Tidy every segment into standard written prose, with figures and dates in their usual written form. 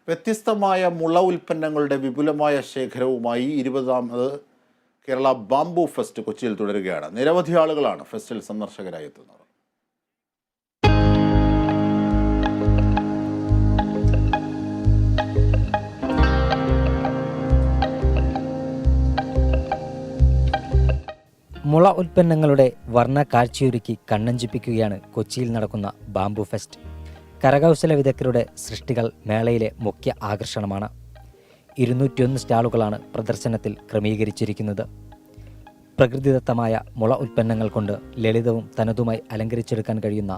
വ്യത്യസ്തമായ മുള ഉൽപ്പന്നങ്ങളുടെ വിപുലമായ ശേഖരവുമായി 20ാമത് കേരള ബാംബു ഫെസ്റ്റ് കൊച്ചിയിൽ തുടരുകയാണ്. നിരവധി ആളുകളാണ് ഫെസ്റ്റിൽ സന്ദർശകരായി എത്തുന്നത്. മുള ഉൽപ്പന്നങ്ങളുടെ വർണ്ണ കാഴ്ചയൊരുക്കി കണ്ണഞ്ചിപ്പിക്കുകയാണ് കൊച്ചിയിൽ നടക്കുന്ന ബാംബു ഫെസ്റ്റ്. കരകൗശല വിദഗ്ധരുടെ സൃഷ്ടികൾ മേളയിലെ മുഖ്യ ആകർഷണമാണ്. 201 സ്റ്റാളുകളാണ് പ്രദർശനത്തിൽ ക്രമീകരിച്ചിരിക്കുന്നത്. പ്രകൃതിദത്തമായ മുള ഉൽപ്പന്നങ്ങൾ കൊണ്ട് ലളിതവും തനതുമായി അലങ്കരിച്ചെടുക്കാൻ കഴിയുന്ന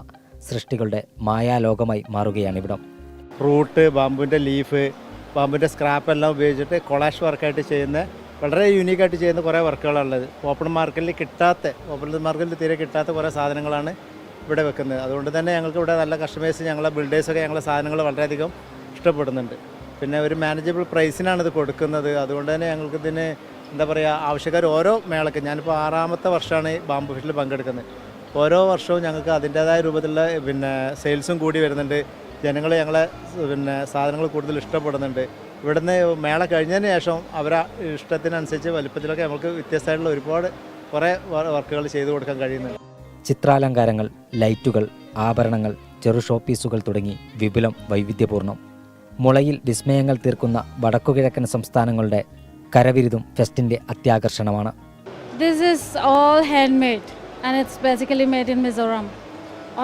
സൃഷ്ടികളുടെ മായാലോകമായി മാറുകയാണിവിടം. ഫ്രൂട്ട്, ബാമ്പുവിൻ്റെ ലീഫ്, ബാമ്പുവിൻ്റെ സ്ക്രാപ്പ് എല്ലാം ഉപയോഗിച്ചിട്ട് കൊളാഷ് വർക്കായിട്ട് ചെയ്യുന്ന വളരെ യൂണീക്കായിട്ട് ചെയ്യുന്ന കുറേ വർക്കുകളുള്ളത്. ഓപ്പൺ മാർക്കറ്റിൽ തീരെ കിട്ടാത്ത കുറേ സാധനങ്ങളാണ് ഇവിടെ വെക്കുന്നത്. അതുകൊണ്ട് തന്നെ ഞങ്ങൾക്ക് ഇവിടെ നല്ല കസ്റ്റമേഴ്സ്, ഞങ്ങളെ ബിൽഡേഴ്സൊക്കെ ഞങ്ങളെ സാധനങ്ങൾ വളരെയധികം ഇഷ്ടപ്പെടുന്നുണ്ട്. പിന്നെ ഒരു മാനേജബിൾ പ്രൈസിനാണ് ഇത് കൊടുക്കുന്നത്. അതുകൊണ്ട് തന്നെ ഞങ്ങൾക്ക് ഇതിന് എന്താ പറയുക, ആവശ്യക്കാർ ഓരോ മേളയ്ക്ക്, ഞാനിപ്പോൾ 6ാമത്തെ വർഷമാണ് ഈ ബാംബു ഫെസ്റ്റിൽ പങ്കെടുക്കുന്നത്. ഓരോ വർഷവും ഞങ്ങൾക്ക് അതിൻ്റേതായ രൂപത്തിലുള്ള സെയിൽസും കൂടി വരുന്നുണ്ട്. ജനങ്ങൾ ഞങ്ങളെ സാധനങ്ങൾ കൂടുതൽ ഇഷ്ടപ്പെടുന്നുണ്ട്. ഇവിടുന്ന് മേള കഴിഞ്ഞതിന് ശേഷം അവരെ ഇഷ്ടത്തിനനുസരിച്ച് വലുപ്പത്തിലൊക്കെ നമുക്ക് വ്യത്യസ്തമായിട്ടുള്ള കുറേ വർക്കുകൾ ചെയ്തു കൊടുക്കാൻ കഴിയുന്നുണ്ട്. ചിത്രാലങ്കാരങ്ങൾ, ലൈറ്റുകൾ, ആഭരണങ്ങൾ, ചെറു ഷോപ്പീസുകൾ തുടങ്ങി വിപുലം വൈവിധ്യപൂർണ്ണം. മുളയിൽ വിസ്മയങ്ങൾ തീർക്കുന്ന വടക്കുകിഴക്കൻ സംസ്ഥാനങ്ങളുടെ കരവിരുതും ഫെസ്റ്റിന്റെ അത്യാകർഷണമാണ്. This is all handmade and it's basically made in Mizoram.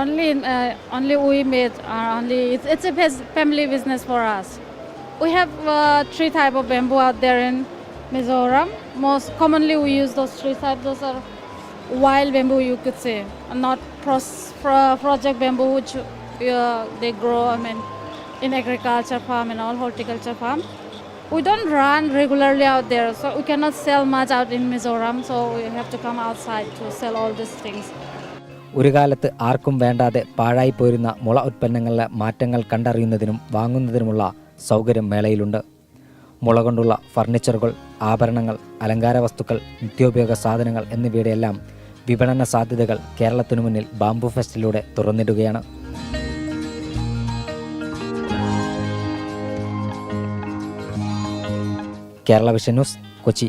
Only we made. It's a family business for us. We have 3 types of bamboo out there in Mizoram. Most commonly we use those 3 types. Those are wild bamboo, you could say, and not project bamboo, which they grow in agriculture farm and all horticulture farm. We don't run regularly out there, so we cannot sell much out in Mizoram, so we have to come outside to sell all these things. ഒരു കാലത്ത് ആർക്കും വേണ്ടാതെ പാഴായി പോയിരുന്ന മുള ഉൽപ്പന്നങ്ങളിലെ മാറ്റങ്ങൾ കണ്ടറിയുന്നതിനും വാങ്ങുന്നതിനുമുള്ള സൗകര്യം മേളയിലുണ്ട്. മുള കൊണ്ടുള്ള ഫർണിച്ചറുകൾ, ആഭരണങ്ങൾ, അലങ്കാര വസ്തുക്കൾ, നിത്യോപയോഗ സാധനങ്ങൾ എന്നിവയുടെയെല്ലാം വിപണന സാധ്യതകൾ കേരളത്തിനു മുന്നിൽ ബാംബു ഫെസ്റ്റിലൂടെ തുറന്നിടുകയാണ്. Kerala vision news, Kochi.